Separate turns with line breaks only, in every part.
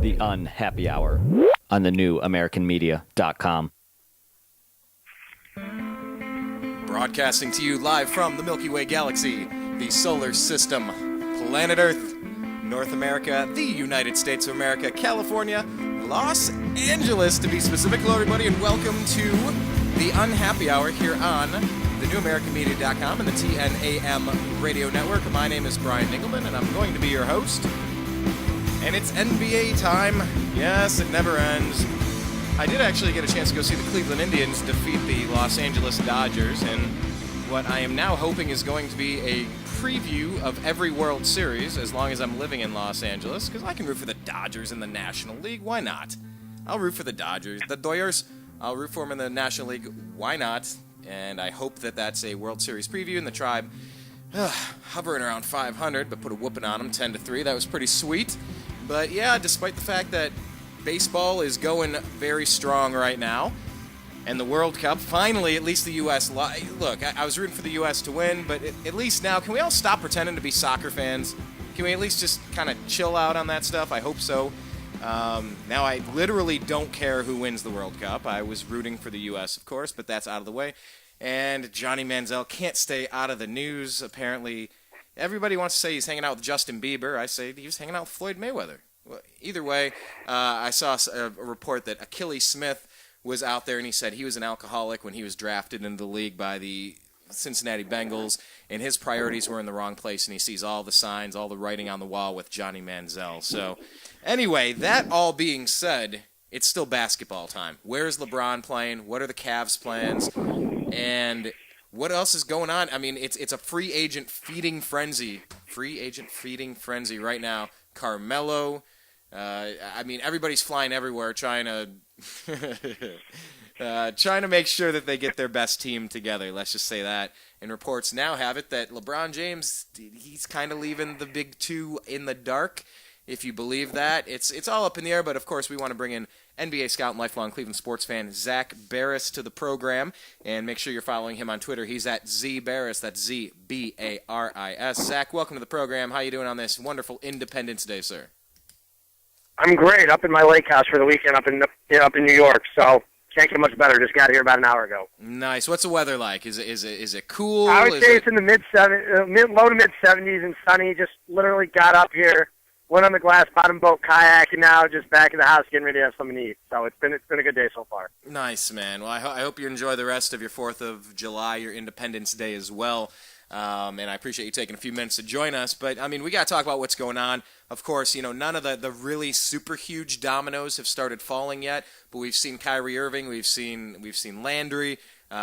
The Unhappy Hour on the new AmericanMedia.com.
Broadcasting to you live from the Milky Way Galaxy, the solar system, planet Earth, North America, the United States of America, California, Los Angeles to be specific. Hello everybody and welcome to the Unhappy Hour here on the new AmericanMedia.com and the TNAM radio network. My name is Brian Engelman and I'm going to be your host. And it's NBA time. Yes, it never ends. I did actually get a chance to go see the Cleveland Indians defeat the Los Angeles Dodgers, and what I am now hoping is going to be a preview of every World Series as long as I'm living in Los Angeles, because I can root for the Dodgers in the National League. Why not? I'll root for the Dodgers. The Doyers, I'll root for them in the National League. Why not? And I hope that that's a World Series preview, and the Tribe hovering around 500, but put a whooping on them, 10-3. That was pretty sweet. But yeah, despite the fact that baseball is going very strong right now, and the World Cup, finally, at least the U.S. Look, I was rooting for the U.S. to win, but at least now, can we all stop pretending to be soccer fans? Can we at least just kind of chill out on that stuff? I hope so. Now, I literally don't care who wins the World Cup. I was rooting for the U.S., of course, but that's out of the way. And Johnny Manziel can't stay out of the news, apparently. Everybody wants to say he's hanging out with Justin Bieber. I say he was hanging out with Floyd Mayweather. Well, either way, I saw a report that Achilles Smith was out there, and he said he was an alcoholic when he was drafted into the league by the Cincinnati Bengals, and his priorities were in the wrong place, and he sees all the signs, all the writing on the wall with Johnny Manziel. So, anyway, that all being said, it's still basketball time. Where's LeBron playing? What are the Cavs' plans? And what else is going on? I mean, it's a free agent feeding frenzy. Free agent feeding frenzy right now. Carmelo. I mean, everybody's flying everywhere trying to make sure that they get their best team together. Let's just say that. And reports now have it that LeBron James, he's kind of leaving the big two in the dark. If you believe that, it's all up in the air. But of course, we want to bring in NBA scout and lifelong Cleveland sports fan Zak Baris to the program, and make sure you're following him on Twitter. He's at Baris. That's ZBARIS. Zak, welcome to the program. How you doing on this wonderful Independence Day, sir?
I'm great. Up in my lake house for the weekend, up in New York. So can't get much better. Just got here about an hour ago.
Nice. What's the weather like? Is it cool?
I would say it's in the low to mid 70s and sunny. Just literally got up here. Went on the glass bottom boat kayaking now, just back in the house getting ready to have something to eat. So it's been a good day so far.
Nice, man. Well, I hope you enjoy the rest of your 4th of July, your Independence Day as well. And I appreciate you taking a few minutes to join us. But, I mean, we got to talk about what's going on. Of course, none of the really super huge dominoes have started falling yet. But we've seen Kyrie Irving. We've seen Landry.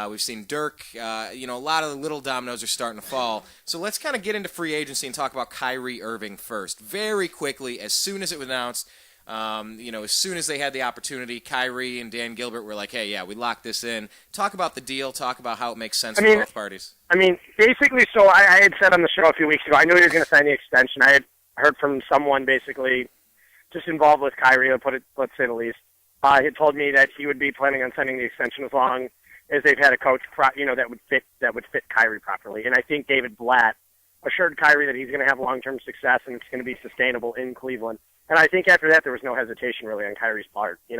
We've seen Dirk. A lot of the little dominoes are starting to fall. So let's kind of get into free agency and talk about Kyrie Irving first. Very quickly, as soon as it was announced, as soon as they had the opportunity, Kyrie and Dan Gilbert were like, hey, yeah, we locked this in. Talk about the deal. Talk about how it makes sense for both parties.
I mean, basically, so I had said on the show a few weeks ago, I knew he was going to sign the extension. I had heard from someone basically just involved with Kyrie, let's say the least. He had told me that he would be planning on signing the extension as long as they've had a coach, that would fit Kyrie properly. And I think David Blatt assured Kyrie that he's going to have long-term success and it's going to be sustainable in Cleveland. And I think after that there was no hesitation really on Kyrie's part. I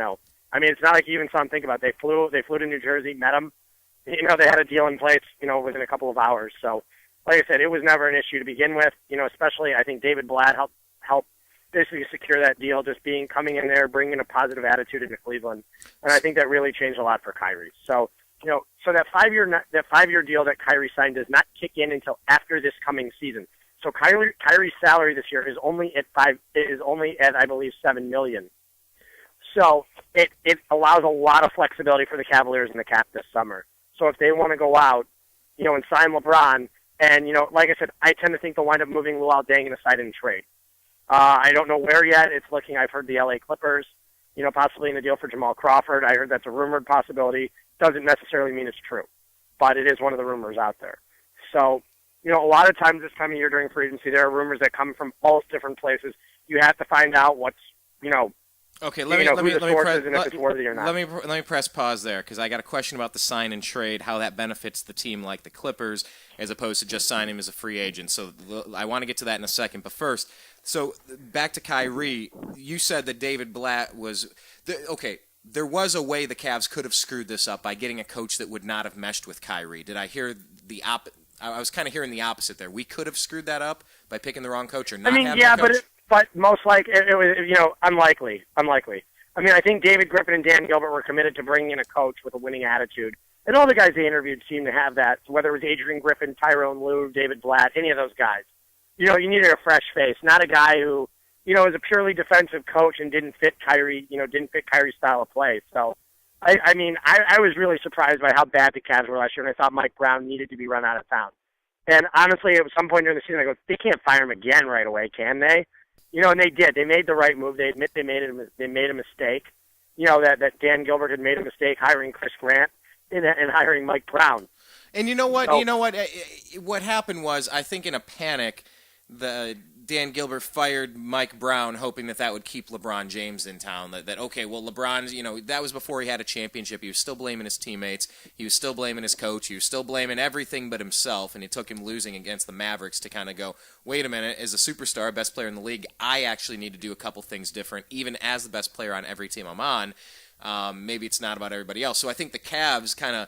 mean, it's not like you even saw him think about it. They flew to New Jersey, met him. They had a deal in place, within a couple of hours. So, like I said, it was never an issue to begin with. Especially I think David Blatt helped basically secure that deal, just coming in there, bringing a positive attitude into Cleveland. And I think that really changed a lot for Kyrie. So that 5-year deal that Kyrie signed does not kick in until after this coming season. So Kyrie's salary this year is only at I believe $7 million. So it allows a lot of flexibility for the Cavaliers and the Cap this summer. So if they want to go out, and sign LeBron, and like I said, I tend to think they'll wind up moving Luol Deng aside in trade. I don't know where yet. It's looking. I've heard the LA Clippers, possibly in a deal for Jamal Crawford. I heard that's a rumored possibility. Doesn't necessarily mean it's true, but it is one of the rumors out there. So, a lot of times this time of year during free agency, there are rumors that come from all different places. You have to find out what's,
Okay,
let
me press pause there because I got a question about the sign and trade, how that benefits the team like the Clippers as opposed to just signing him as a free agent. So I want to get to that in a second. But first, So back to Kyrie, you said that David Blatt was okay. There was a way the Cavs could have screwed this up by getting a coach that would not have meshed with Kyrie. Did I hear the I was kind of hearing the opposite there. We could have screwed that up by picking the wrong coach or not having a coach.
but most likely it was unlikely. I mean, I think David Griffin and Dan Gilbert were committed to bringing in a coach with a winning attitude, and all the guys they interviewed seemed to have that. Whether it was Adrian Griffin, Tyrone Lue, David Blatt, any of those guys, you needed a fresh face, not a guy who is a purely defensive coach and didn't fit Kyrie's style of play. So, I was really surprised by how bad the Cavs were last year, and I thought Mike Brown needed to be run out of town. And honestly, at some point during the season, I go, they can't fire him again right away, can they? And they did. They made the right move. They admit they made a mistake. That Dan Gilbert had made a mistake hiring Chris Grant and hiring Mike Brown.
And you know what?
So,
What happened was, I think in a panic, Dan Gilbert fired Mike Brown, hoping that would keep LeBron James in town. That okay, well, LeBron, that was before he had a championship. He was still blaming his teammates. He was still blaming his coach. He was still blaming everything but himself. And it took him losing against the Mavericks to kind of go, wait a minute, as a superstar, best player in the league, I actually need to do a couple things different, even as the best player on every team I'm on. Maybe it's not about everybody else. So I think the Cavs kind of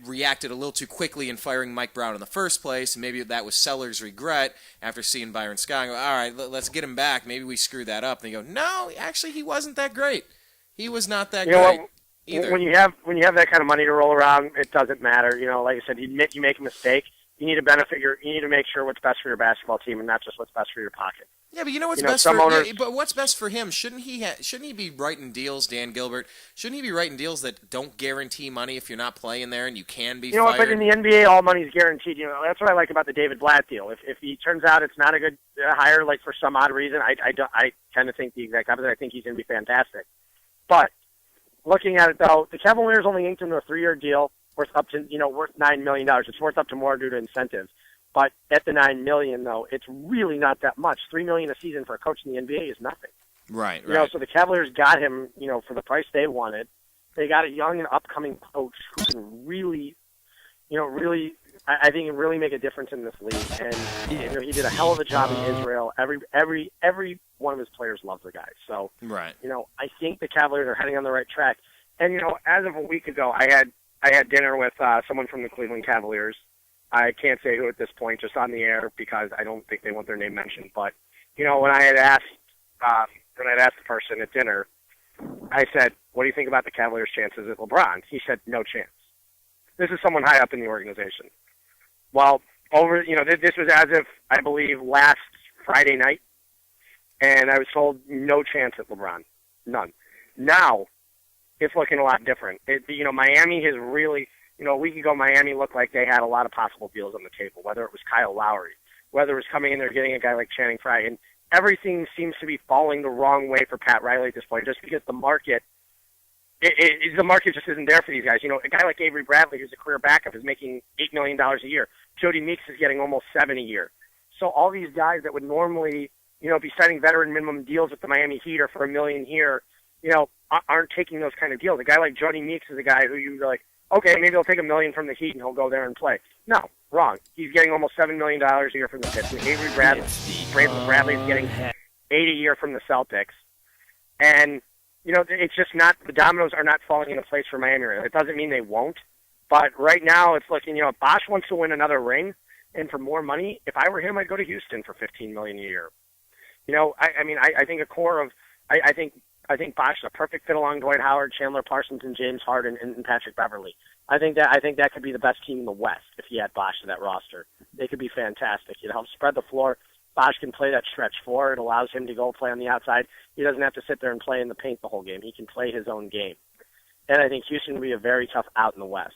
reacted a little too quickly in firing Mike Brown in the first place. Maybe that was Sellers' regret after seeing Byron Scott and go, all right, let's get him back. Maybe we screwed that up. And they go, no, actually, he wasn't that great. He was not that great either.
When you have that kind of money to roll around, it doesn't matter. Like I said, you make a mistake. You need to make sure what's best for your basketball team and not just what's best for your pocket.
Yeah, but what's best but what's best for him? Shouldn't he be writing deals, Dan Gilbert? Shouldn't he be writing deals that don't guarantee money if you're not playing there and you can be fired?
But in the NBA, all money is guaranteed. That's what I like about the David Blatt deal. If he turns out it's not a good hire, like for some odd reason, I tend to think the exact opposite. I think he's going to be fantastic. But looking at it though, the Cavaliers only inked into a 3-year deal worth $9 million. It's worth up to more due to incentives. But at the $9 million, though, it's really not that much. $3 million a season for a coach in the NBA is nothing.
Right.
So the Cavaliers got him, for the price they wanted. They got a young and upcoming coach who can really, I think can really make a difference in this league. And he did a hell of a job in Israel. Every one of his players loves the guy. So
right.
I think the Cavaliers are heading on the right track. And as of a week ago, I had dinner with someone from the Cleveland Cavaliers. I can't say who at this point, just on the air, because I don't think they want their name mentioned. But when I had asked the person at dinner, I said, "What do you think about the Cavaliers' chances at LeBron?" He said, "No chance." This is someone high up in the organization. Well, this was as of, I believe, last Friday night, and I was told no chance at LeBron, none. Now, it's looking a lot different. Miami has really. A week ago, Miami looked like they had a lot of possible deals on the table, whether it was Kyle Lowry, whether it was coming in there getting a guy like Channing Frye. And everything seems to be falling the wrong way for Pat Riley at this point, just because the market just isn't there for these guys. A guy like Avery Bradley, who's a career backup, is making $8 million a year. Jody Meeks is getting almost $7 million a year. So all these guys that would normally, be signing veteran minimum deals with the Miami Heat or for $1 million here, aren't taking those kind of deals. A guy like Jody Meeks is a guy who you'd be like, okay, maybe he'll take $1 million from the Heat and he'll go there and play. No, wrong. He's getting almost $7 million a year from the Pistons. Avery Bradley is getting $8 million a year from the Celtics. And, it's just not, the dominoes are not falling into place for Miami. It doesn't mean they won't. But right now it's looking, if Bosh wants to win another ring and for more money, if I were him, I'd go to Houston for $15 million a year. I think a core of, I think Bosh is a perfect fit along Dwight Howard, Chandler Parsons, and James Harden and Patrick Beverley. I think that could be the best team in the West if he had Bosh to that roster. They could be fantastic. It helps spread the floor. Bosh can play that stretch four. It allows him to go play on the outside. He doesn't have to sit there and play in the paint the whole game. He can play his own game. And I think Houston would be a very tough out in the West.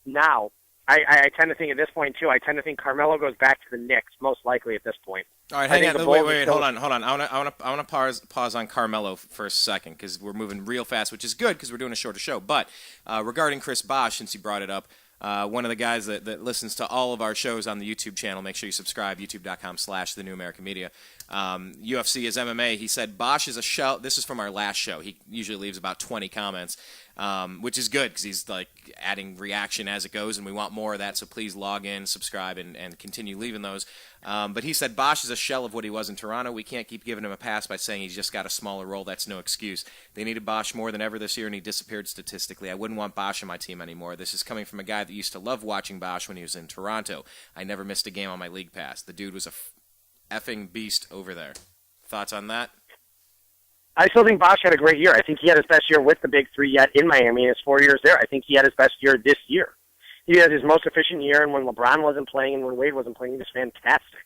Now, I tend to think at this point, too, Carmelo goes back to the Knicks, most likely at this point.
All right, hang on. Wait, hold on. I want to pause on Carmelo for a second because we're moving real fast, which is good because we're doing a shorter show. But regarding Chris Bosh, since you brought it up, one of the guys that listens to all of our shows on the YouTube channel, make sure you subscribe, youtube.com/thenewamericanmedia. UFC is MMA. He said Bosch is a shell. This is from our last show. He usually leaves about 20 comments, which is good because he's like adding reaction as it goes, and we want more of that. So please log in, subscribe, and continue leaving those. But he said Bosch is a shell of what he was in Toronto. We can't keep giving him a pass by saying he's just got a smaller role. That's no excuse. They needed Bosch more than ever this year, and he disappeared statistically. I wouldn't want Bosch on my team anymore. This is coming from a guy that used to love watching Bosch when he was in Toronto. I never missed a game on my league pass. The dude was a effing beast over there. Thoughts on that?
I still think Bosch had a great year. I think he had his best year with the Big Three yet in Miami in his 4 years there. I think he had his best year this year. He had his most efficient year, and when LeBron wasn't playing and when Wade wasn't playing, he was fantastic.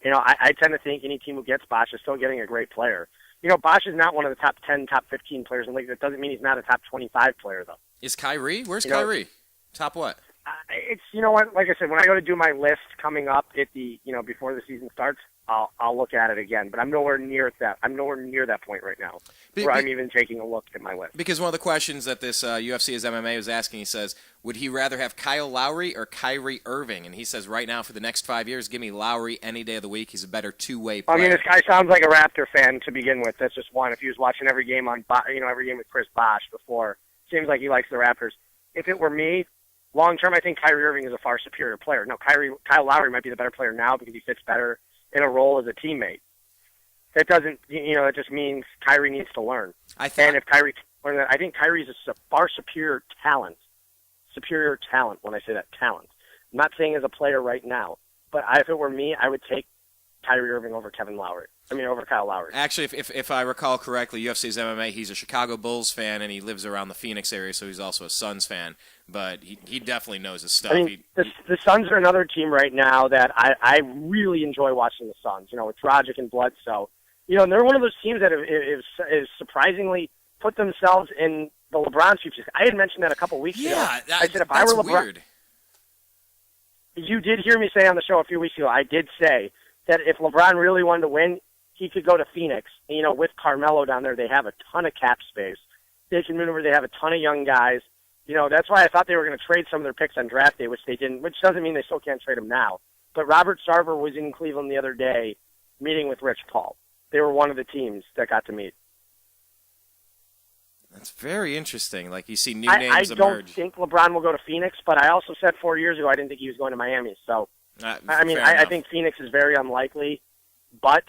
I tend to think any team who gets Bosch is still getting a great player. Bosch is not one of the top 10, top 15 players in the league. That doesn't mean he's not a top 25 player, though.
Is Kyrie? Where's Kyrie? Top what?
It's, what, like I said, when I go to do my list coming up at the, before the season starts, I'll look at it again, but I'm nowhere near that. I'm nowhere near that point right now where I'm even taking a look at my list.
Because one of the questions that this UFC is MMA was asking, he says, would he rather have Kyle Lowry or Kyrie Irving? And he says, right now for the next 5 years, give me Lowry any day of the week. He's a better two-way player.
This guy sounds like a Raptor fan to begin with. That's just one. If he was watching every game every game with Chris Bosh before, seems like he likes the Raptors. If it were me, long term, I think Kyrie Irving is a far superior player. No, Kyle Lowry might be the better player now because he fits better in a role as a teammate. That doesn't, it just means Kyrie needs to learn. And if Kyrie can learn that, I think Kyrie's a far superior talent. Superior talent, when I say that, talent. I'm not saying as a player right now, but if it were me, I would take Kyrie Irving over over Kyle Lowry.
Actually, if I recall correctly, UFC's MMA, he's a Chicago Bulls fan, and he lives around the Phoenix area, so he's also a Suns fan. But he definitely knows his stuff.
The Suns are another team right now that I really enjoy watching the Suns. With Dragic and Bledsoe. And they're one of those teams that is surprisingly put themselves in the LeBron sweepstakes. I had mentioned that a couple weeks ago.
Yeah,
I said if I were LeBron,
weird.
You did hear me say on the show a few weeks ago, I did say that if LeBron really wanted to win, he could go to Phoenix. With Carmelo down there, they have a ton of cap space. They can maneuver. They have a ton of young guys. That's why I thought they were going to trade some of their picks on draft day, which they didn't, which doesn't mean they still can't trade them now. But Robert Sarver was in Cleveland the other day meeting with Rich Paul. They were one of the teams that got to meet.
That's very interesting. Like, you see new names emerge.
I don't think LeBron will go to Phoenix, but I also said 4 years ago I didn't think he was going to Miami. So, I think Phoenix is very unlikely. But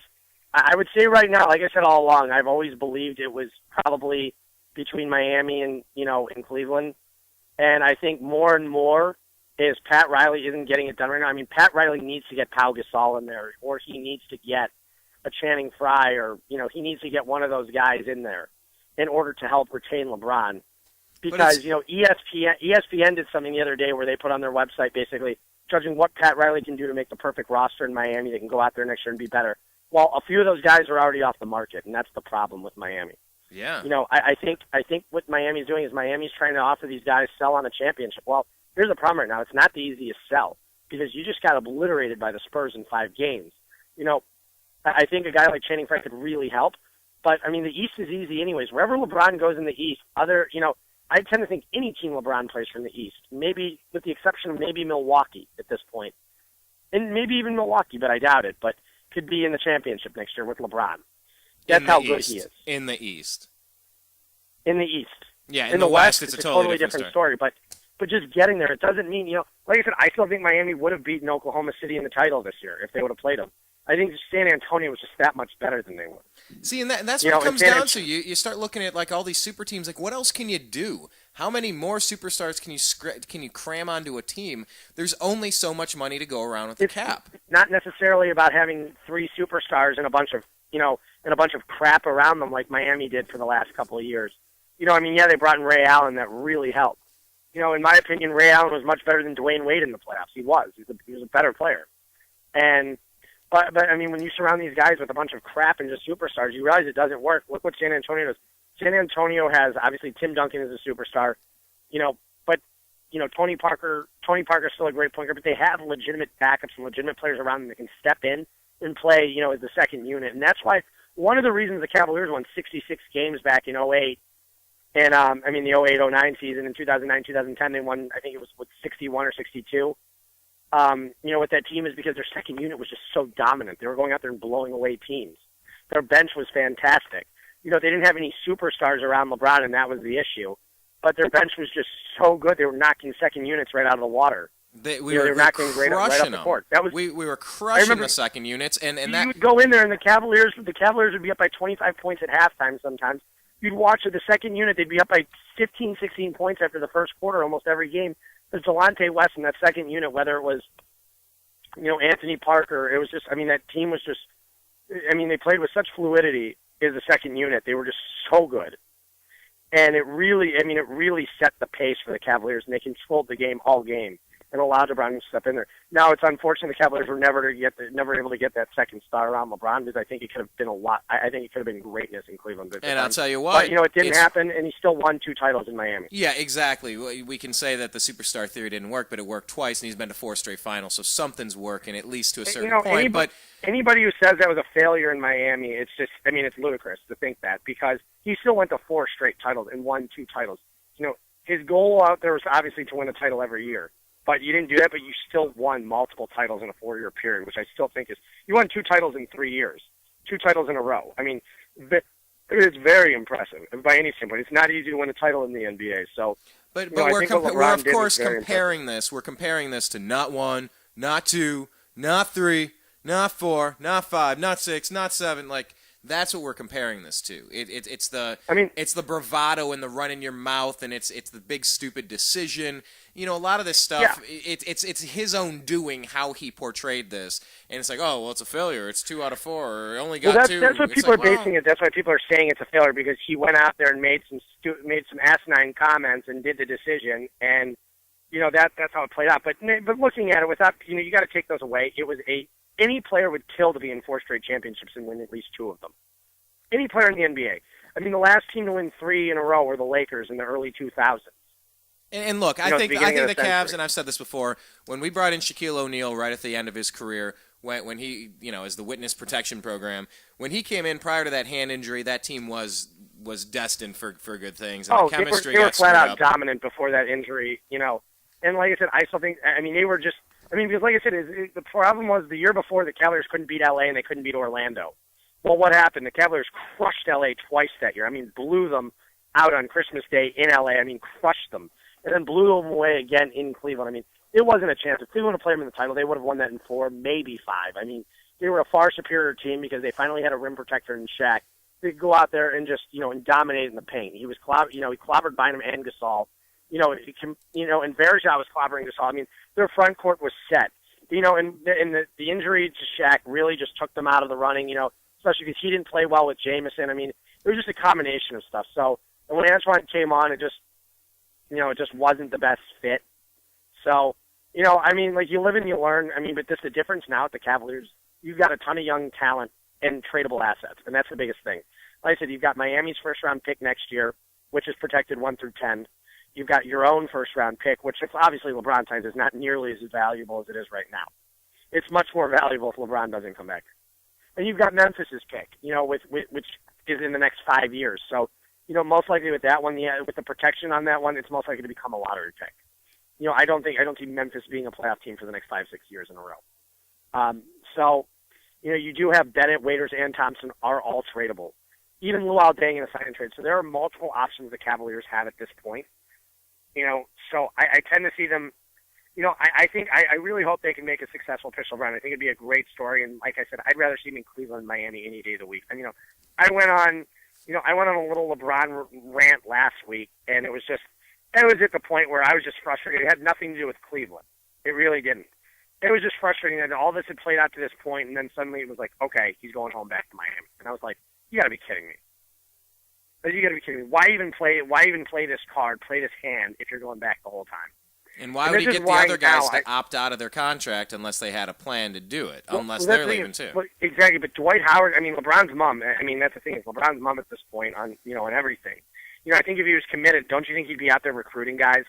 I would say right now, like I said all along, I've always believed it was probably between Miami and, in Cleveland. And I think more and more is Pat Riley isn't getting it done right now. Pat Riley needs to get Pau Gasol in there, or he needs to get a Channing Frye, or, he needs to get one of those guys in there in order to help retain LeBron. Because, ESPN did something the other day where they put on their website basically judging what Pat Riley can do to make the perfect roster in Miami that can go out there next year and be better. Well, a few of those guys are already off the market, and that's the problem with Miami.
Yeah.
I think what Miami's doing is Miami's trying to offer these guys sell on a championship. Well, here's the problem right now. It's not the easiest sell because you just got obliterated by the Spurs in 5 games. I think a guy like Channing Frye could really help. But, the East is easy anyways. Wherever LeBron goes in the East, I tend to think any team LeBron plays from the East, maybe with the exception of maybe Milwaukee at this point. And maybe even Milwaukee, but I doubt it. But could be in the championship next year with LeBron. That's how good he is.
In the East.
In the East.
Yeah, in the West, it's a totally
different story. But just getting there, it doesn't mean, like I said, I still think Miami would have beaten Oklahoma City in the title this year if they would have played them. I think San Antonio was just that much better than they were.
See, and that's what it comes down to. You start looking at like all these super teams. Like, what else can you do? How many more superstars can you cram onto a team? There's only so much money to go around with the cap.
It's not necessarily about having 3 superstars and a bunch of crap around them like Miami did for the last couple of years. They brought in Ray Allen, that really helped. In my opinion, Ray Allen was much better than Dwayne Wade in the playoffs. He was a better player, But when you surround these guys with a bunch of crap and just superstars, you realize it doesn't work. Look what San Antonio does. San Antonio has, obviously, Tim Duncan is a superstar, but Tony Parker's still a great point guard, but they have legitimate backups and legitimate players around them that can step in and play, as the second unit. And that's why one of the reasons the Cavaliers won 66 games back in 2008, and the 2008-2009 season, in 2009-2010, they won, I think it was 61 or 62. with that team is because their second unit was just so dominant. They were going out there and blowing away teams. Their bench was fantastic. They didn't have any superstars around LeBron, and that was the issue. But their bench was just so good. They were knocking second units right out of the water.
We were
knocking right up the court.
We were crushing the second units, and that
you would go in there, and the Cavaliers would be up by 25 points at halftime sometimes. You'd watch the second unit, they'd be up by 15, 16 points after the first quarter almost every game. Because Delonte West in that second unit, whether it was, Anthony Parker, it was just, that team was just, they played with such fluidity as a second unit. They were just so good. And it really set the pace for the Cavaliers, and they controlled the game all game and allowed LeBron to step in there. Now, it's unfortunate the Cavaliers were never able to get that second star around LeBron, because I think it could have been a lot. I think it could have been greatness in Cleveland.
And I'll tell you what.
But, it didn't happen, and he still won 2 titles in Miami.
Yeah, exactly. We can say that the superstar theory didn't work, but it worked twice, and he's been to 4 straight finals, so something's working, at least to a certain point.
Anybody who says that was a failure in Miami, it's just, it's ludicrous to think that, because he still went to 4 straight titles and won 2 titles. His goal out there was obviously to win a title every year. But you didn't do that, but you still won multiple titles in a 4-year period, which I still think is... You won 2 titles in 3 years. 2 titles in a row. It's very impressive by any standpoint. It's not easy to win a title in the NBA. So,
but we're of course comparing this. We're comparing this to not 1, not 2, not 3, not 4, not 5, not 6, not 7. That's what we're comparing this to. It's the bravado and the run in your mouth, and it's the big stupid decision. A lot of this stuff. Yeah. It's his own doing how he portrayed this, and it's it's a failure. It's 2 out of 4. Or only got 2.
That's what people are basing it. That's why people are saying it's a failure, because he went out there and made some asinine comments and did the decision, and that's how it played out. But looking at it without you got to take those away. It was any player would kill to be in 4 straight championships and win at least 2 of them. Any player in the NBA. The last team to win 3 in a row were the Lakers in the early 2000s.
And look, I think the Cavs, and I've said this before, when we brought in Shaquille O'Neal right at the end of his career, when he, as the witness protection program, when he came in prior to that hand injury, that team was destined for good things. And the chemistry
they were flat out dominant before that injury, And like I said, I still think, they were just, because like I said, the problem was the year before the Cavaliers couldn't beat LA and they couldn't beat Orlando. Well, what happened? The Cavaliers crushed LA twice that year. Blew them out on Christmas Day in LA. Crushed them. And then blew them away again in Cleveland. It wasn't a chance. If Cleveland had played them in the title, they would have won that in 4, maybe 5. They were a far superior team because they finally had a rim protector in Shaq. They could go out there and just, and dominate in the paint. He was he clobbered Bynum and Gasol. And Varejao was clobbering Gasol. Their front court was set. And the injury to Shaq really just took them out of the running, especially because he didn't play well with Jameson. It was just a combination of stuff. So, and when Antoine came on, it just wasn't the best fit. So, you live and you learn. But that's the difference now at the Cavaliers. You've got a ton of young talent and tradable assets, and that's the biggest thing. Like I said, you've got Miami's first-round pick next year, which is protected 1 through 10. You've got your own first-round pick, which if obviously LeBron signs is not nearly as valuable as it is right now. It's much more valuable if LeBron doesn't come back. And you've got Memphis's pick, which is in the next 5 years. So, most likely with that one, with the protection on that one, it's most likely to become a lottery pick. I don't see Memphis being a playoff team for the next 5-6 years in a row. So, you do have Bennett, Waiters, and Thompson are all tradable. Even Luol Deng in a sign and trade. So there are multiple options the Cavaliers have at this point. So I tend to see them. I really hope they can make a successful official run. I think it'd be a great story. And like I said, I'd rather see them in Cleveland, Miami any day of the week. And I went on a little LeBron rant last week, and it was at the point where I was just frustrated. It had nothing to do with Cleveland. It really didn't. It was just frustrating that all this had played out to this point, and then suddenly it was like, okay, he's going home back to Miami. And I was like, you got to be kidding me. You got to be kidding me. Why even play this card, play this hand, if you're going back the whole time?
And why would he get the other guys to opt out of their contract unless they had a plan to do it? Unless they're leaving too.
Exactly, but Dwight Howard, LeBron's mom, that's the thing, is LeBron's mom at this point on everything. I think if he was committed, don't you think he'd be out there recruiting guys?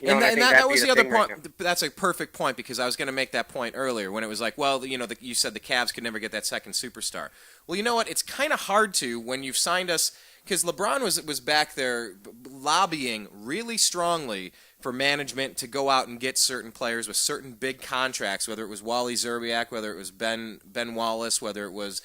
That was the other point. Right, that's a perfect point, because I was going to make that point earlier when it was like, well, you said the Cavs could never get that second superstar. Well, you know what? It's kind of hard to when you've signed us, because LeBron was back there lobbying really strongly for management to go out and get certain players with certain big contracts, whether it was Wally Zerbiak, whether it was Ben Wallace, whether it was,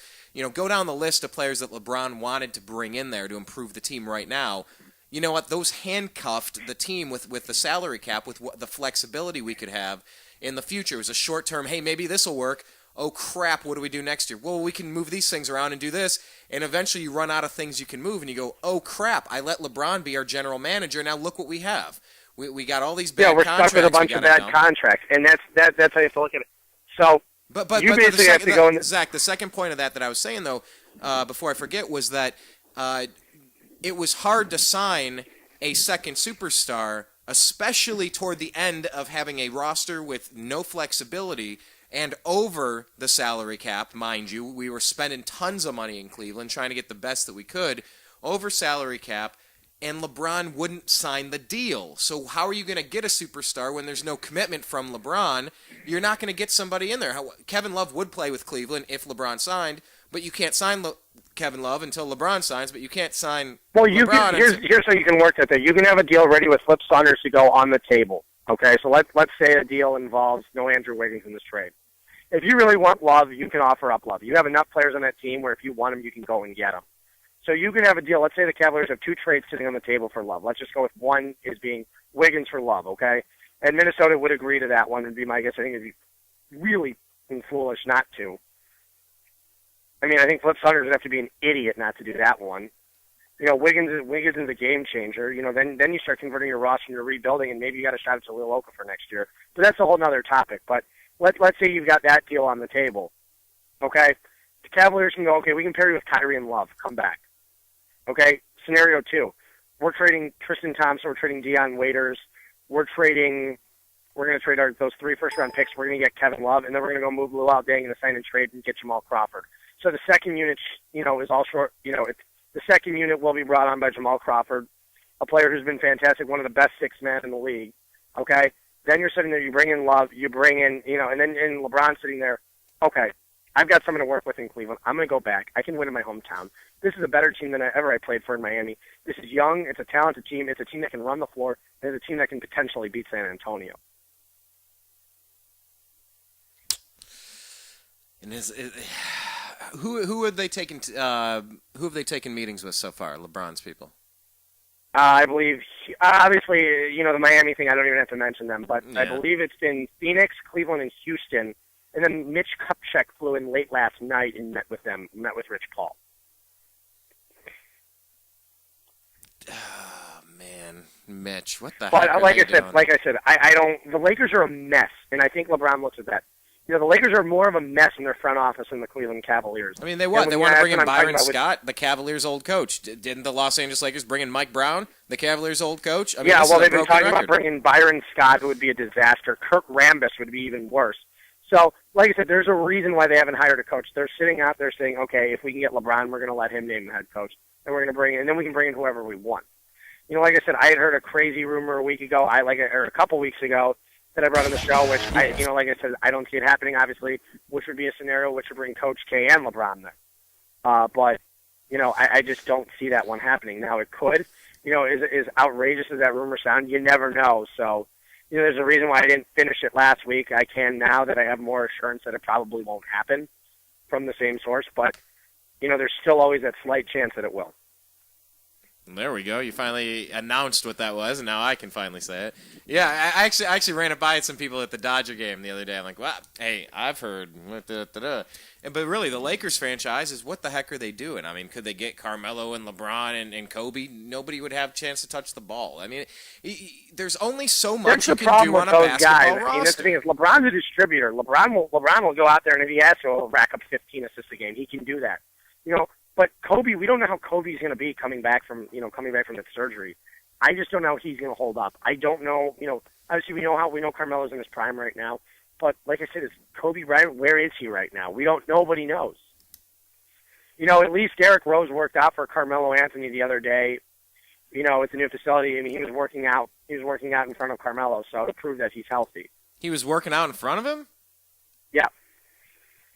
go down the list of players that LeBron wanted to bring in there to improve the team right now. You know what? Those handcuffed the team with the salary cap, with the flexibility we could have in the future. It was a short term, hey, maybe this will work. Oh, crap, what do we do next year? Well, we can move these things around and do this. And eventually you run out of things you can move, and you go, oh, crap, I let LeBron be our general manager. Now look what we have. We got all these bad contracts.
Yeah, we're stuck with a bunch of bad contracts, and that's how you have to look at it. So you basically have to go in.
Zach, the second point of that I was saying, though, before I forget, was that it was hard to sign a second superstar, especially toward the end of having a roster with no flexibility and over the salary cap, mind you. We were spending tons of money in Cleveland trying to get the best that we could, over salary cap, and LeBron wouldn't sign the deal. So how are you going to get a superstar when there's no commitment from LeBron? You're not going to get somebody in there. Kevin Love would play with Cleveland if LeBron signed, but you can't sign Kevin Love until LeBron signs, but you can't sign LeBron.
Here's how you can work that. You can have a deal ready with Flip Saunders to go on the table. Okay, so let's say a deal involves no Andrew Wiggins in this trade. If you really want Love, you can offer up Love. You have enough players on that team where if you want him, you can go and get him. So you can have a deal. Let's say the Cavaliers have two trades sitting on the table for Love. Let's just go with one is being Wiggins for Love, okay? And Minnesota would agree to that one, would be my guess. I think it'd be really foolish not to. I mean, I think Flip Saunders would have to be an idiot not to do that one. Wiggins is a game changer. Then you start converting your roster into rebuilding, and maybe you got a shot at Jahlil Okafor for next year. But that's a whole other topic. But let's say you've got that deal on the table, okay? The Cavaliers can go, okay, we can pair you with Kyrie and Love. Come back. Okay, scenario 2. We're trading Tristan Thompson. We're trading Deion Waiters. We're going to trade those 3 first-round picks. We're going to get Kevin Love, and then we're going to go move Luol Deng and sign and trade and get Jamal Crawford. So the second unit, is all short. The second unit will be brought on by Jamal Crawford, a player who's been fantastic, one of the best 6 men in the league. Okay, then you're sitting there. You bring in Love. You bring in, and then LeBron sitting there. Okay, I've got someone to work with in Cleveland. I'm going to go back. I can win in my hometown. This is a better team than I played for in Miami. This is young. It's a talented team. It's a team that can run the floor. And it's a team that can potentially beat San Antonio.
And who have they taken? Who have they taken meetings with so far? LeBron's people.
I believe, obviously, the Miami thing. I don't even have to mention them, but yeah. I believe it's been Phoenix, Cleveland, and Houston. And then Mitch Kupchak flew in late last night and met with Rich Paul.
Oh, man, Mitch, what the heck?
But like I said, I don't. The Lakers are a mess, and I think LeBron looks at that. The Lakers are more of a mess in their front office than the Cleveland Cavaliers.
I mean, they want to bring in Byron Scott, the Cavaliers' old coach. Didn't the Los Angeles Lakers bring in Mike Brown, the Cavaliers' old coach? I mean,
they've been talking about bringing Byron Scott, who would be a disaster. Kirk Rambis would be even worse. So, like I said, there's a reason why they haven't hired a coach. They're sitting out there saying, okay, if we can get LeBron, we're going to let him name the head coach. And we're going to bring in, and then we can bring in whoever we want. Like I said, I had heard a crazy rumor a week ago, or a couple weeks ago, that I brought on the show, which like I said, I don't see it happening, obviously, which would be a scenario which would bring Coach K and LeBron there. But I just don't see that one happening. Now it could, as outrageous as that rumor sounds, you never know. So, there's a reason why I didn't finish it last week. I can now that I have more assurance that it probably won't happen from the same source. But there's still always that slight chance that it will.
There we go. You finally announced what that was, and now I can finally say it. Yeah, I actually ran it by some people at the Dodger game the other day. I'm like, well, hey, I've heard. But really, the Lakers franchise is what the heck are they doing? I mean, could they get Carmelo and LeBron and Kobe? Nobody would have a chance to touch the ball. I mean, there's only so much you can do on a basketball roster.
That's the thing is, LeBron's a distributor. LeBron will go out there, and if he has to, he'll rack up 15 assists a game. He can do that. But Kobe, we don't know how Kobe's going to be coming back from that surgery. I just don't know how he's going to hold up. I don't know. Obviously we know Carmelo's in his prime right now. But like I said, is Kobe right? Where is he right now? We don't. Nobody knows. At least Derrick Rose worked out for Carmelo Anthony the other day. At the new facility. I mean, he was working out. He was working out in front of Carmelo, so to prove that he's healthy.
He was working out in front of him?
Yeah.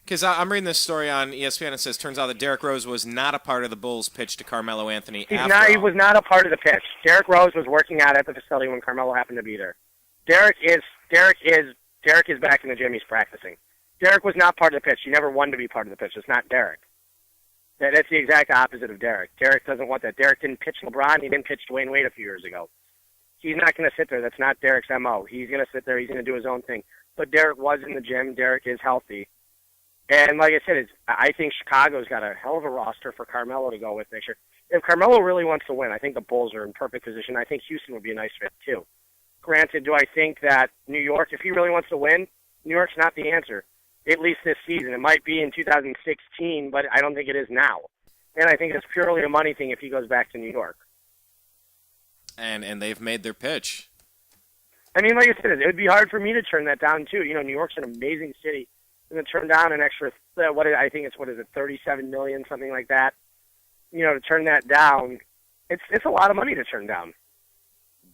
Because I'm reading this story on ESPN. It says, turns out that Derrick Rose was not a part of the Bulls' pitch to Carmelo Anthony.
He was not a part of the pitch. Derrick Rose was working out at the facility when Carmelo happened to be there. Derrick is back in the gym. He's practicing. Derrick was not part of the pitch. He never wanted to be part of the pitch. It's not Derrick. That's the exact opposite of Derrick. Derrick doesn't want that. Derrick didn't pitch LeBron. He didn't pitch Dwayne Wade a few years ago. He's not going to sit there. That's not Derrick's MO. He's going to sit there. He's going to do his own thing. But Derrick was in the gym. Derrick is healthy. And like I said, I think Chicago's got a hell of a roster for Carmelo to go with next year. If Carmelo really wants to win, I think the Bulls are in perfect position. I think Houston would be a nice fit, too. Granted, do I think that New York, if he really wants to win, New York's not the answer, at least this season. It might be in 2016, but I don't think it is now. And I think it's purely a money thing if he goes back to New York.
And they've made their pitch.
I mean, like I said, it would be hard for me to turn that down, too. You know, New York's an amazing city. And to turn down an extra, $37 million, something like that. You know, to turn that down, it's a lot of money to turn down.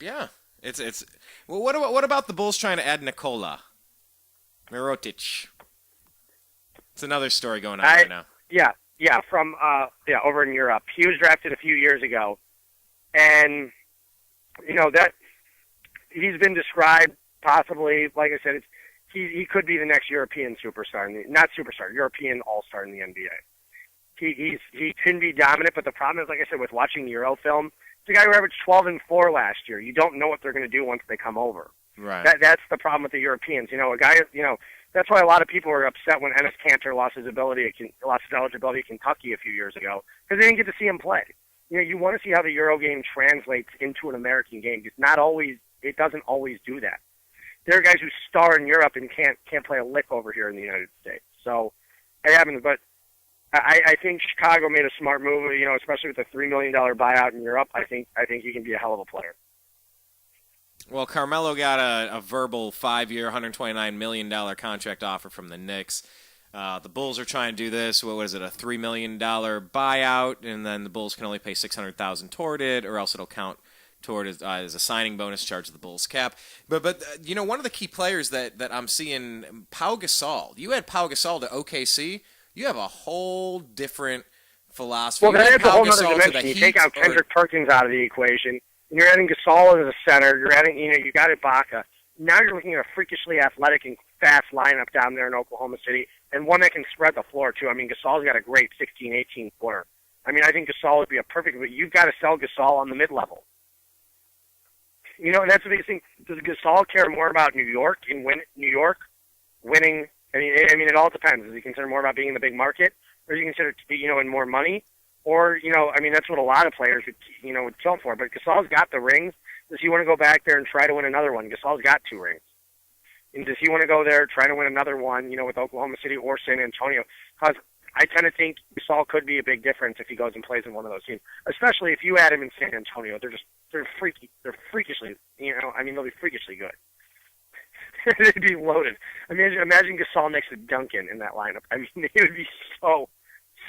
Yeah. It's well. What about the Bulls trying to add Nikola Mirotic? It's another story going on right now.
Yeah, from over in Europe. He was drafted a few years ago, and you know that he's been described possibly, like I said, he could be the next European superstar, European all-star in the NBA. He can be dominant, but the problem is, like I said, with watching the Euro film. The guy who averaged 12-4 last year. You don't know what they're going to do once they come over.
Right.
That's the problem with the Europeans. You know, that's why a lot of people were upset when Enes Kanter lost his eligibility at Kentucky a few years ago because they didn't get to see him play. You know, you want to see how the Euro game translates into an American game. It doesn't always do that. There are guys who star in Europe and can't play a lick over here in the United States. So it happens, but I think Chicago made a smart move, you know, especially with the $3 million buyout in Europe. I think he can be a hell of a player.
Well, Carmelo got a verbal 5-year, $129 million contract offer from the Knicks. The Bulls are trying to do this. What is it, a $3 million buyout, and then the Bulls can only pay $600,000 toward it, or else it'll count toward as a signing bonus charge to the Bulls cap. But you know, one of the key players that I'm seeing, Pau Gasol. You had Pau Gasol to OKC. You have a whole different philosophy.
Well, that's a whole other dimension. You take out Kendrick Perkins out of the equation, and you're adding Gasol as a center. You're adding, you got Ibaka. Now you're looking at a freakishly athletic and fast lineup down there in Oklahoma City, and one that can spread the floor, too. I mean, Gasol's got a great 16, 18-footer. I mean, I think Gasol would be a perfect, but you've got to sell Gasol on the mid-level. You know, and that's the biggest thing. Does Gasol care more about New York and winning? I mean, it all depends. Does he consider more about being in the big market, or does he consider, in more money? Or, I mean, that's what a lot of players would kill for. But Gasol's got the rings. Does he want to go back there and try to win another one? Gasol's got 2 rings. And does he want to go there, try to win another one, with Oklahoma City or San Antonio? Because I tend to think Gasol could be a big difference if he goes and plays in one of those teams. Especially if you add him in San Antonio. They're freakishly, they'll be freakishly good. They'd be loaded. I mean, imagine Gasol next to Duncan in that lineup. I mean, it would be so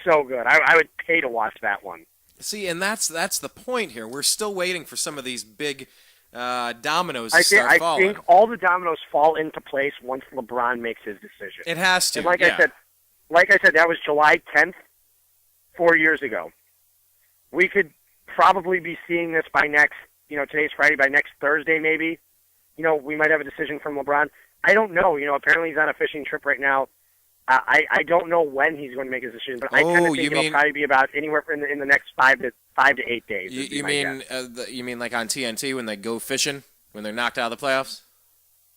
good. I would pay to watch that one.
See, and that's the point here. We're still waiting for some of these big dominoes to start falling.
I think all the dominoes fall into place once LeBron makes his decision.
It has to.
And like I said, that was July 10th, 4 years ago. We could probably be seeing this by next, today's Friday, by next Thursday maybe. We might have a decision from LeBron. I don't know. Apparently he's on a fishing trip right now. I don't know when he's going to make his decision, but I tend to think it'll probably be about anywhere in the next 5 to 8 days.
You mean like on TNT when they go fishing, when they're knocked out of the playoffs?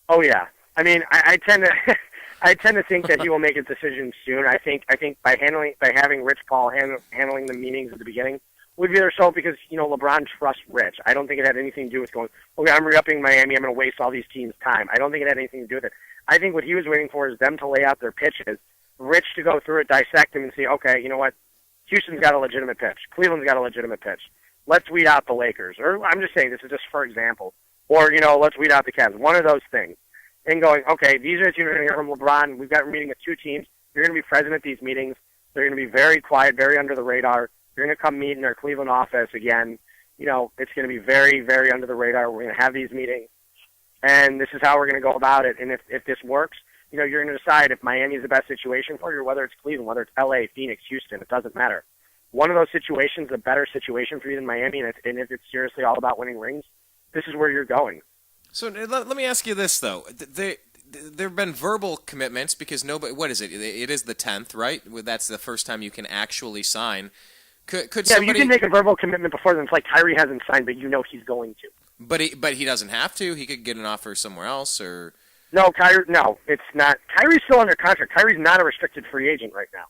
Oh yeah. I mean, I tend to I tend to think that he will make a decision soon. I think by having Rich Paul handling the meetings at the beginning would be the result because LeBron trusts Rich. I don't think it had anything to do with going, okay, I'm re-upping Miami. I'm going to waste all these teams' time. I don't think it had anything to do with it. I think what he was waiting for is them to lay out their pitches, Rich to go through it, dissect them, and see, okay, you know what? Houston's got a legitimate pitch. Cleveland's got a legitimate pitch. Let's weed out the Lakers. Or I'm just saying, this is just for example. Or, let's weed out the Cavs. One of those things. And going, okay, these are the teams we're going to hear from LeBron. We're meeting with 2 teams. You're going to be present at these meetings. They're going to be very quiet, very under the radar. You're going to come meet in their Cleveland office again. It's going to be very, very under the radar. We're going to have these meetings. And this is how we're going to go about it. And if this works, you're going to decide if Miami is the best situation for you, or whether it's Cleveland, whether it's LA, Phoenix, Houston. It doesn't matter. One of those situations is a better situation for you than Miami, and if it's seriously all about winning rings, this is where you're going.
So let me ask you this, though. There have been verbal commitments because nobody. What is it? It is the 10th, right? That's the first time you can actually sign. Could somebody?
You can make a verbal commitment before then. It's like Kyrie hasn't signed, but he's going to.
But he doesn't have to. He could get an offer somewhere else, or.
No, Kyrie. No, it's not. Kyrie's still under contract. Kyrie's not a restricted free agent right now.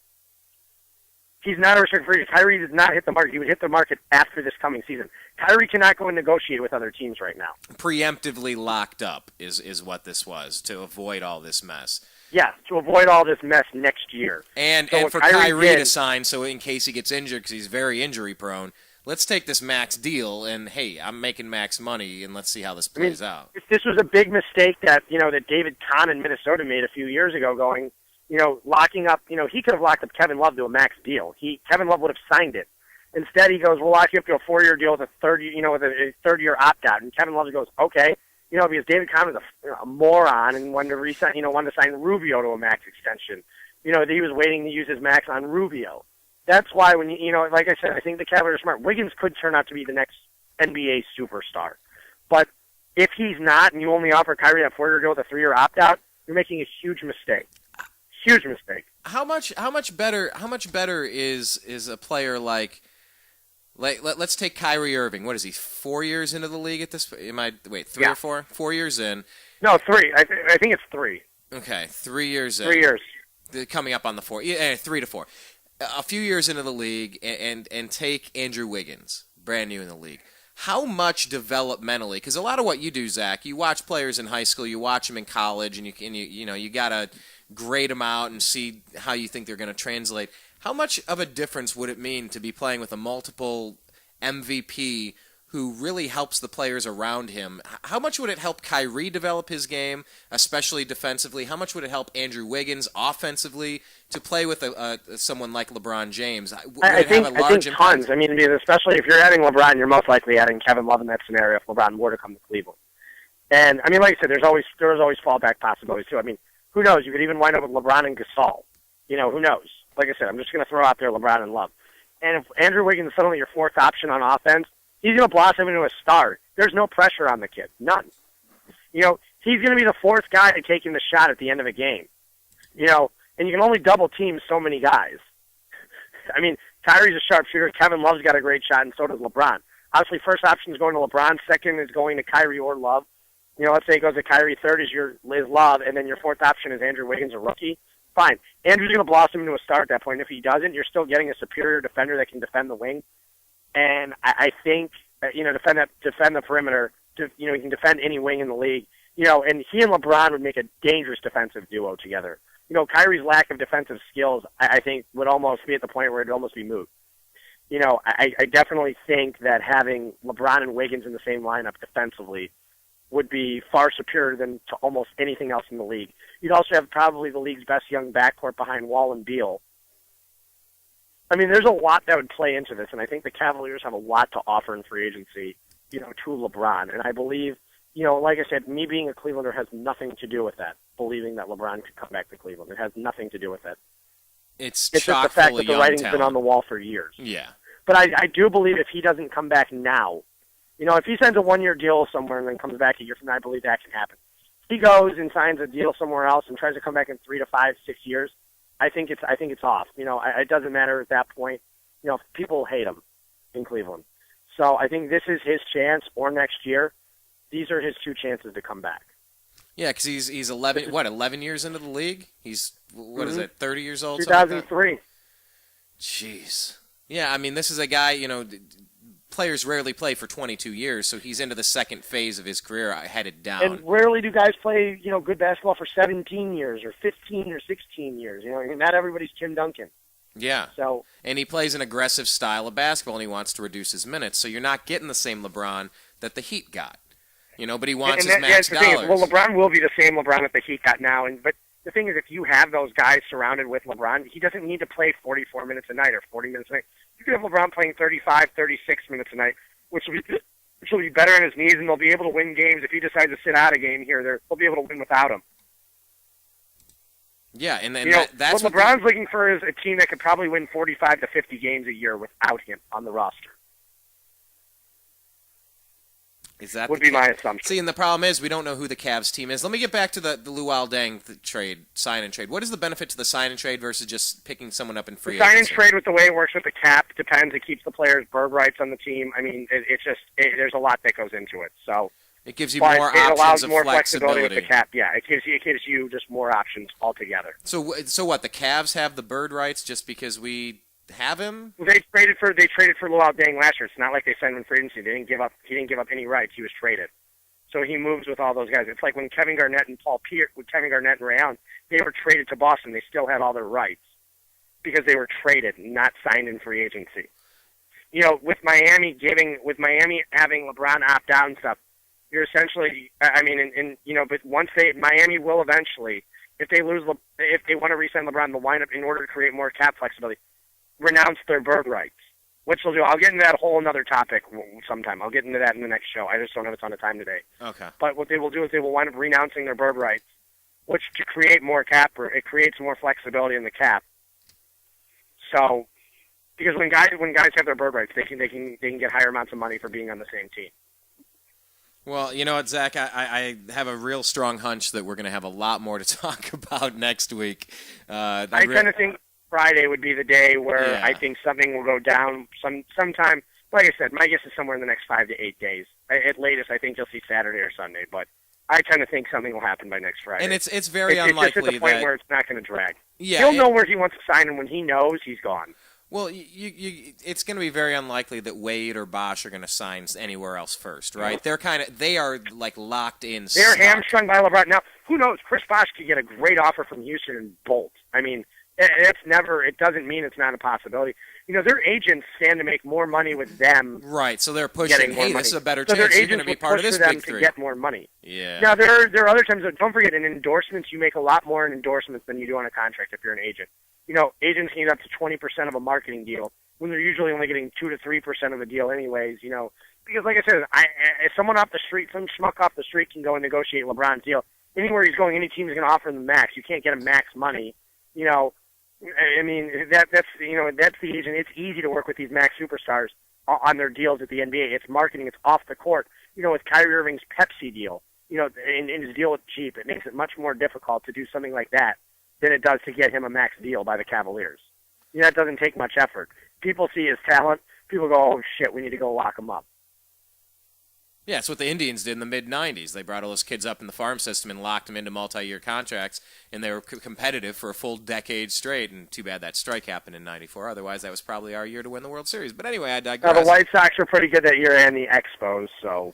He's not a restricted free agent. Kyrie does not hit the market. He would hit the market after this coming season. Kyrie cannot go and negotiate with other teams right now.
Preemptively locked up is what this was, to avoid all this mess.
Yeah, to avoid all this mess next year.
And for Kyrie to sign, so in case he gets injured, because he's very injury prone, let's take this max deal, and hey, I'm making max money, and let's see how this plays out.
This was a big mistake that that David Kahn in Minnesota made a few years ago, going, locking up. He could have locked up Kevin Love to a max deal. Kevin Love would have signed it. Instead, he goes, "We'll lock you up to a 4-year deal with a a third-year opt-out." And Kevin Love goes, "Okay," because David Kahn was a moron and wanted to sign Rubio to a max extension. That he was waiting to use his max on Rubio. That's why when like I said, I think the Cavaliers are smart. Wiggins could turn out to be the next NBA superstar, but if he's not, and you only offer Kyrie that 4-year deal with a 3-year opt-out, you're making a huge mistake. Huge mistake.
How much better is a player like let's take Kyrie Irving. What is he? 4 years into the league at this? Three or four? 4 years in.
No, 3. I think it's 3.
Okay, 3 years in.
3 years.
Coming up on the 4. Yeah, 3 to 4. A few years into the league, and take Andrew Wiggins, brand new in the league. How much developmentally? Because a lot of what you do, Zach, you watch players in high school, you watch them in college, and you gotta grade them out and see how you think they're going to translate. How much of a difference would it mean to be playing with a multiple MVP who really helps the players around him? How much would it help Kyrie develop his game, especially defensively? How much would it help Andrew Wiggins offensively to play with someone like LeBron James?
I think tons. I mean, especially if you're adding LeBron, you're most likely adding Kevin Love in that scenario if LeBron were to come to Cleveland. And I mean, like I said, there's always fallback possibilities too. I mean, who knows? You could even wind up with LeBron and Gasol. Who knows? Like I said, I'm just going to throw out there LeBron and Love. And if Andrew Wiggins is suddenly your 4th option on offense, he's going to blossom into a star. There's no pressure on the kid. None. He's going to be the 4th guy taking the shot at the end of a game. And you can only double team so many guys. I mean, Kyrie's a sharpshooter. Kevin Love's got a great shot, and so does LeBron. Obviously, first option is going to LeBron. Second is going to Kyrie or Love. Let's say it goes to Kyrie. Third is your Liz Love, and then your 4th option is Andrew Wiggins, a rookie. Fine. Andrew's going to blossom into a star at that point. If he doesn't, you're still getting a superior defender that can defend the wing. And I think, defend the perimeter. He can defend any wing in the league. And he and LeBron would make a dangerous defensive duo together. Kyrie's lack of defensive skills, I think, would almost be at the point where it'd almost be moot. I definitely think that having LeBron and Wiggins in the same lineup defensively would be far superior than to almost anything else in the league. You'd also have probably the league's best young backcourt behind Wall and Beal. I mean, there's a lot that would play into this, and I think the Cavaliers have a lot to offer in free agency, to LeBron. And I believe, like I said, me being a Clevelander has nothing to do with that, believing that LeBron could come back to Cleveland. It has nothing to do with it.
It's
just the fact that the writing's been on the wall for years.
Yeah.
But I do believe if he doesn't come back now, if he signs a 1-year deal somewhere and then comes back a year from now, I believe that can happen. If he goes and signs a deal somewhere else and tries to come back in 3 to 5, 6 years, I think it's off. It doesn't matter at that point. People hate him in Cleveland. So I think this is his chance, or next year. These are his 2 chances to come back.
Yeah, because he's 11 years into the league? He's, is it, 30 years old?
2003.
Jeez. Yeah, I mean, this is a guy, players rarely play for 22 years, so he's into the second phase of his career headed down.
And rarely do guys play, good basketball for 17 years or 15 or 16 years. Not everybody's Tim Duncan.
Yeah.
So,
and he plays an aggressive style of basketball, and he wants to reduce his minutes, so you're not getting the same LeBron that the Heat got. But he wants his max dollars.
Well, LeBron will be the same LeBron that the Heat got now, but the thing is, if you have those guys surrounded with LeBron, he doesn't need to play 44 minutes a night or 40 minutes a night. You could have LeBron playing 35, 36 minutes a night, which will be better on his knees, and they'll be able to win games. If he decides to sit out a game here, they'll be able to win without him.
Yeah, and then
that's what LeBron's looking for is a team that could probably win 45 to 50 games a year without him on the roster. Would be my assumption.
See, and the problem is we don't know who the Cavs team is. Let me get back to the Luol Deng trade, sign and trade. What is the benefit to the sign and trade versus just picking someone up in free agency?
Sign and trade with the way it works with the cap depends. It keeps the players' bird rights on the team. I mean, there's a lot that goes into it. So
it gives you more options
it allows
of
more
flexibility
with the cap. Yeah, it gives you just more options altogether.
So what? The Cavs have the bird rights just because we have him?
They traded for Luol Deng last year. It's not like they signed him in free agency. He didn't give up any rights. He was traded. So he moves with all those guys. It's like when Kevin Garnett and Ray Allen, they were traded to Boston. They still had all their rights because they were traded, not signed in free agency. With Miami having LeBron opt out and stuff, you're essentially, but Miami will eventually, if they want to re-sign LeBron, they'll wind up, in order to create more cap flexibility, renounce their bird rights, which they'll do. I'll get into that whole another topic sometime. I'll get into that in the next show. I just don't have a ton of time today.
Okay.
But what they will do is they will wind up renouncing their bird rights, which to create more cap, it creates more flexibility in the cap. So, because when guys have their bird rights, they can get higher amounts of money for being on the same team.
Well, you know what, Zach? I have a real strong hunch that we're going to have a lot more to talk about next week.
I tend to think Friday would be the day where I think something will go down sometime. Like I said, my guess is somewhere in the next 5 to 8 days. At latest, I think you'll see Saturday or Sunday, but I tend to think something will happen by next Friday.
And it's very unlikely
it's just at the point where it's not going to drag.
Yeah,
he'll know where he wants to sign, and when he knows, he's gone.
Well, it's going to be very unlikely that Wade or Bosh are going to sign anywhere else first, right? They are like locked in.
They're hamstrung by LeBron. Now, who knows? Chris Bosh could get a great offer from Houston and bolt. I mean, it doesn't mean it's not a possibility. Their agents stand to make more money with them.
Right, so they're pushing, hey, this is a better
chance.
You're going to be part of this big three.
To get more money.
Yeah.
Now, there are other times, don't forget, in endorsements, you make a lot more in endorsements than you do on a contract if you're an agent. Agents can get up to 20% of a marketing deal when they're usually only getting 2 to 3% of the deal anyways, because like I said, if someone off the street, some schmuck off the street can go and negotiate LeBron's deal, anywhere he's going, any team is going to offer him the max. You can't get him max money, I mean, that's the agent. It's easy to work with these max superstars on their deals at the NBA. It's marketing. It's off the court. With Kyrie Irving's Pepsi deal, in his deal with Jeep, it makes it much more difficult to do something like that than it does to get him a max deal by the Cavaliers. That doesn't take much effort. People see his talent. People go, oh, shit, we need to go lock him up.
Yeah, it's what the Indians did in the mid-'90s. They brought all those kids up in the farm system and locked them into multi-year contracts, and they were competitive for a full decade straight, and too bad that strike happened in '94. Otherwise, that was probably our year to win the World Series. But anyway, I digress.
The White Sox were pretty good that year and the Expos, so...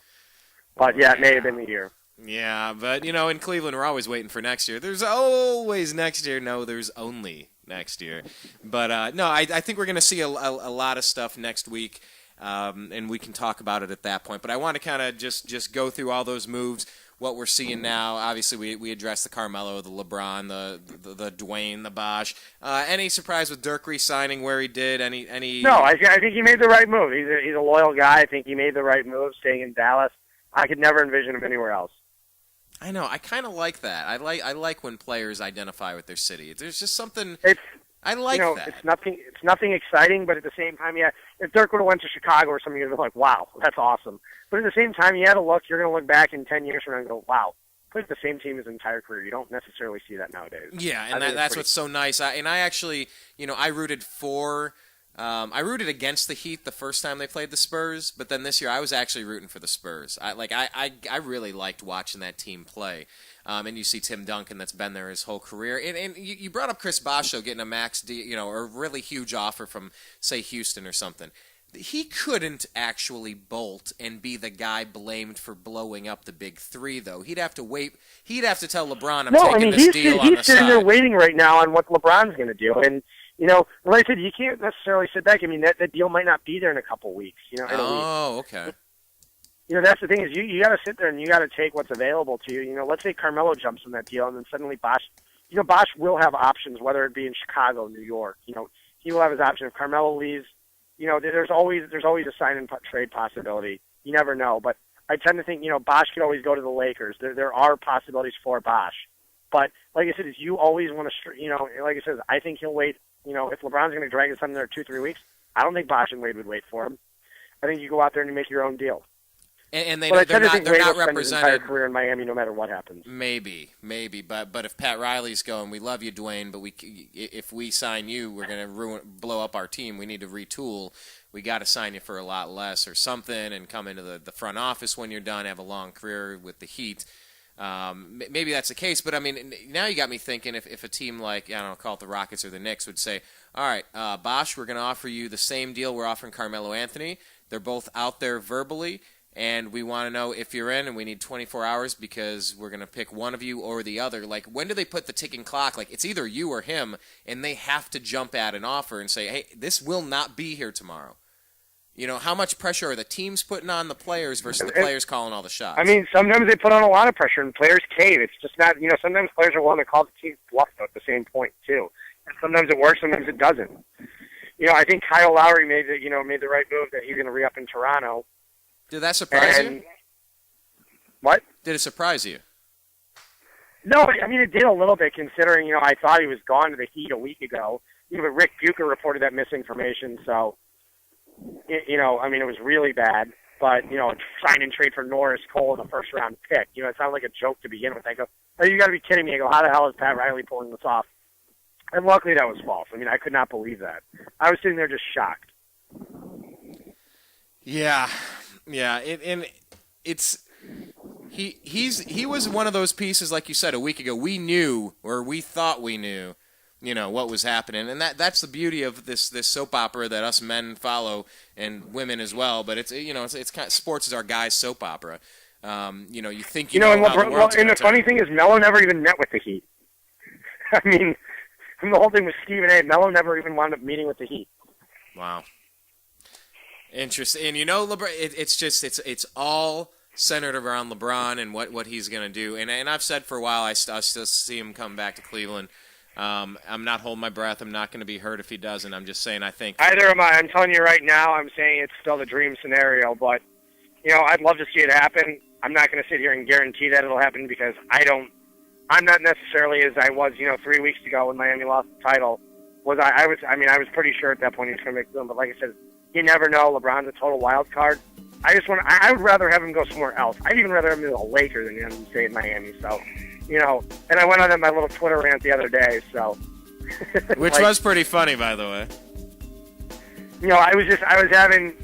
But, yeah, it may have been the year.
Yeah, but, in Cleveland, we're always waiting for next year. There's always next year. No, there's only next year. But, no, I think we're going to see a lot of stuff next week. And we can talk about it at that point. But I want to kind of just go through all those moves, what we're seeing now. Obviously, we addressed the Carmelo, the LeBron, the Dwayne, the Bosh. Any surprise with Dirk re-signing where he did? Any?
No, I think he made the right move. He's a loyal guy. I think he made the right move staying in Dallas. I could never envision him anywhere else.
I know. I kind of like that. I like when players identify with their city. There's just something. I like that. It's nothing exciting, but at the same time, yeah, if Dirk would have went to Chicago or something, you'd be like, wow, that's awesome. But at the same time, you're going to look back in 10 years from now and go, wow, played the same team his entire career. You don't necessarily see that nowadays. Yeah, and that's what's so nice. I actually, I rooted for... I rooted against the Heat the first time they played the Spurs, but then this year I was actually rooting for the Spurs. I really liked watching that team play. And you see Tim Duncan that's been there his whole career. And you brought up Chris Bosh getting a max deal, or a really huge offer from, say, Houston or something. He couldn't actually bolt and be the guy blamed for blowing up the big three, though. He'd have to wait. He'd have to tell LeBron, I'm taking this deal on the side. He's
sitting there waiting right now on what LeBron's going to do. And like I said, you can't necessarily sit back. I mean, that deal might not be there in a couple weeks.
Okay.
That's the thing is you got to sit there and you got to take what's available to you. Let's say Carmelo jumps in that deal, and then suddenly Bosh will have options, whether it be in Chicago, New York. He will have his option if Carmelo leaves. There's always a sign and trade possibility. You never know, but I tend to think Bosh could always go to the Lakers. There are possibilities for Bosh. But like I said, is you always want to, like I said, I think he'll wait. If LeBron's going to drag his son there 2-3 weeks, I don't think Bosh and Wade would wait for him. I think you go out there and you make your own deal.
And they're not represented.
His entire career in Miami, no matter what happens.
Maybe, but if Pat Riley's going, we love you, Dwayne, but if we sign you, we're gonna blow up our team. We need to retool. We got to sign you for a lot less or something, and come into the front office when you're done. Have a long career with the Heat. Maybe that's the case, but I mean, now you got me thinking. If a team like, I don't know, call it the Rockets or the Knicks would say, all right, Bosh, we're gonna offer you the same deal we're offering Carmelo Anthony. They're both out there verbally. And we want to know if you're in, and we need 24 hours because we're going to pick one of you or the other. Like, when do they put the ticking clock? Like, it's either you or him, and they have to jump at an offer and say, hey, this will not be here tomorrow. How much pressure are the teams putting on the players versus the players calling all the shots?
I mean, sometimes they put on a lot of pressure, and players cave. It's just not, sometimes players are willing to call the team bluff at the same point, too. And sometimes it works, sometimes it doesn't. I think Kyle Lowry made the right move that he's going to re-up in Toronto.
Did that surprise you?
What?
Did it surprise you?
No, I mean, it did a little bit considering, I thought he was gone to the Heat a week ago. But Rick Bucher reported that misinformation, so, I mean, it was really bad. But, sign and trade for Norris Cole in the first-round pick. It sounded like a joke to begin with. I go, oh, you got to be kidding me. I go, how the hell is Pat Riley pulling this off? And luckily that was false. I mean, I could not believe that. I was sitting there just shocked.
Yeah, he was one of those pieces, like you said a week ago. We knew, or we thought we knew, what was happening, and that's the beauty of this soap opera that us men follow and women as well. But it's it's kind of, sports is our guy's soap opera. You think
and the funny thing is, Melo never even met with the Heat. I mean, the whole thing was Stephen A. Melo never even wound up meeting with the Heat.
Wow. Interesting. And LeBron, it's all centered around LeBron and what he's going to do. And I've said for a while I still see him come back to Cleveland. I'm not holding my breath. I'm not going to be hurt if he doesn't. I'm just saying I think.
Either am I. I'm telling you right now, I'm saying it's still the dream scenario. But, I'd love to see it happen. I'm not going to sit here and guarantee that it'll happen because I'm not necessarily as I was, 3 weeks ago when Miami lost the title. I was pretty sure at that point he was going to make the. But like I said, you never know. LeBron's a total wild card. I would rather have him go somewhere else. I'd even rather have him go to a Laker than have him stay in Miami. So, and I went on my little Twitter rant the other day. So,
which was pretty funny, by the way.
I was having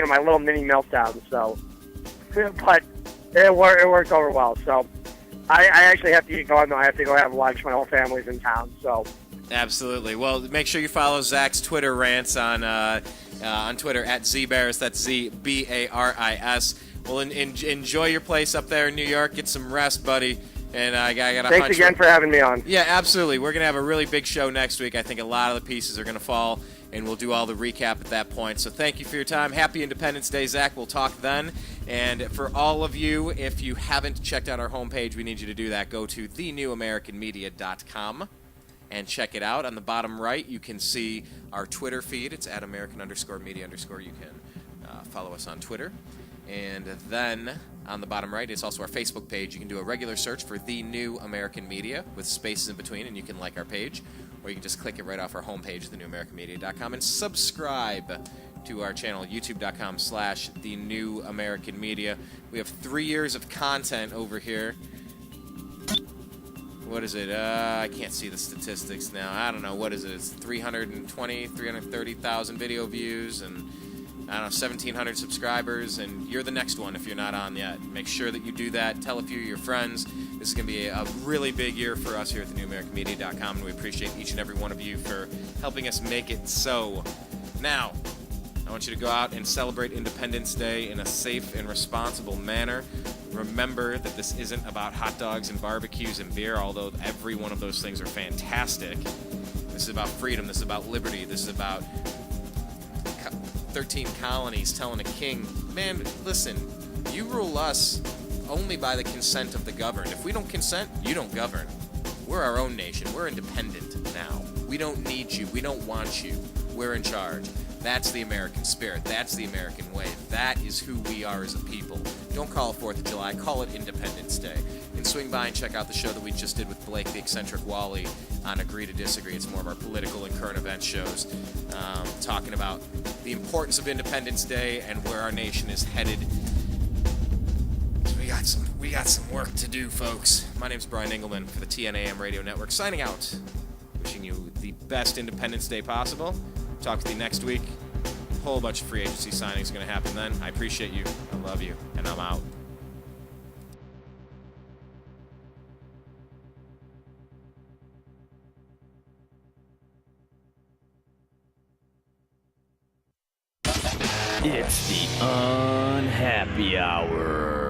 my little mini meltdown. So, but it worked over well. So, I actually have to go. I have to go have lunch. My whole family's in town. So.
Absolutely. Well, make sure you follow Zak's Twitter rants on Twitter at @ZBaris. That's ZBARIS. Well, enjoy your place up there in New York. Get some rest, buddy. And I got a
Thanks again for having me on.
Yeah, absolutely. We're gonna have a really big show next week. I think a lot of the pieces are gonna fall, and we'll do all the recap at that point. So thank you for your time. Happy Independence Day, Zak. We'll talk then. And for all of you, if you haven't checked out our homepage, we need you to do that. Go to thenewamericanmedia.com. and check it out. On the bottom right, you can see our Twitter feed. It's at @American_media_. You can follow us on Twitter. And then on the bottom right is also our Facebook page. You can do a regular search for The New American Media with spaces in between, and you can like our page. Or you can just click it right off our homepage, thenewamericanmedia.com, and subscribe to our channel, youtube.com/The New American Media. We have 3 years of content over here. What is it? I can't see the statistics now. I don't know. What is it? It's 330,000 video views and, I don't know, 1,700 subscribers. And you're the next one if you're not on yet. Make sure that you do that. Tell a few of your friends. This is going to be a really big year for us here at thenewamericanmedia.com, and we appreciate each and every one of you for helping us make it so. Now, I want you to go out and celebrate Independence Day in a safe and responsible manner. Remember that this isn't about hot dogs and barbecues and beer, although every one of those things are fantastic. This is about freedom. This is about liberty. This is about 13 colonies telling a king, man, listen, you rule us only by the consent of the governed. If we don't consent, you don't govern. We're our own nation. We're independent now. We don't need you. We don't want you. We're in charge. That's the American spirit. That's the American way. That is who we are as a people. Don't call it 4th of July. Call it Independence Day. And swing by and check out the show that we just did with Blake the Eccentric Wally on Agree to Disagree. It's more of our political and current event shows, talking about the importance of Independence Day and where our nation is headed. We got some work to do, folks. My name's Brian Engelman for the TNAM Radio Network, signing out. Wishing you the best Independence Day possible. Talk with you next week. A whole bunch of free agency signings are going to happen then. I appreciate you. I love you. And I'm out.
It's the Unhappy Hour.